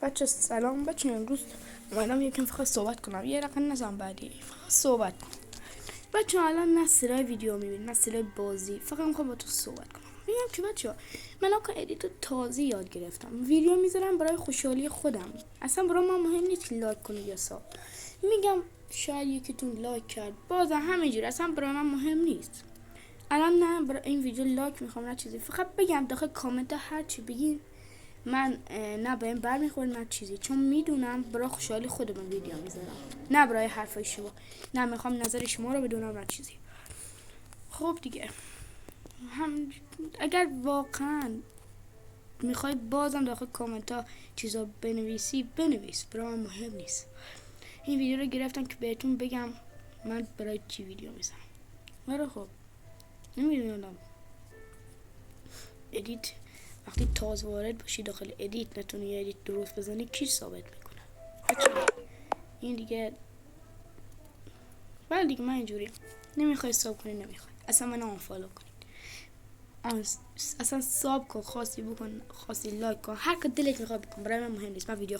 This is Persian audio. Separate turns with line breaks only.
بچه سلام. بچه امروز اومدم یکم فقط صحبت کنم، یه رقم نزن بعدی فقط صحبت کنم. بچه الان نه سرای ویدیو میبینی نه سرای بازی، فقط میخوام با تو صحبت کنم. میگم که بچه من آقا ادیت تازه یاد گرفتم، ویدیو میذارم برای خوشحالی خودم، اصلا برای من مهم نیست لایک کنه یا ساب. میگم شاید یکیتون لایک کرد، بازم همینجوری، اصلا برای من مهم نیست. الان نه برای این ویدیو لایک میخوام نه چیزی، فقط بگم داخل کامنت هر چی بگین من نه به این بر میخوره نه چیزی، چون میدونم برای خوشحالی خودم ویدیو میذارم، نه برای حرفای شما، نه میخوام نظر شما رو بدونم نه چیزی. خب دیگه هم اگر واقعا میخوای بازم داخل کامنت ها چیزا بنویسی بنویس، برای من مهم نیست. این ویدیو رو گرفتم که بهتون بگم من برای چی ویدیو میذارم. ولی خب نمیدونم ادیت وقتی تازه وارد باشی داخل ادیت نتونی یه ادیت درست بزنی، کی ثابت میکنه؟ این دیگه ولی دیگه من اینجوریم. نمیخوای ساب کنی نمیخوای اصلا من آنفالو کنی، اصلا ساب کن، خواستی بکن، خواستی لایک کن، هر که دلت میخواد بکن، برای من مهم نیست. من ویدیو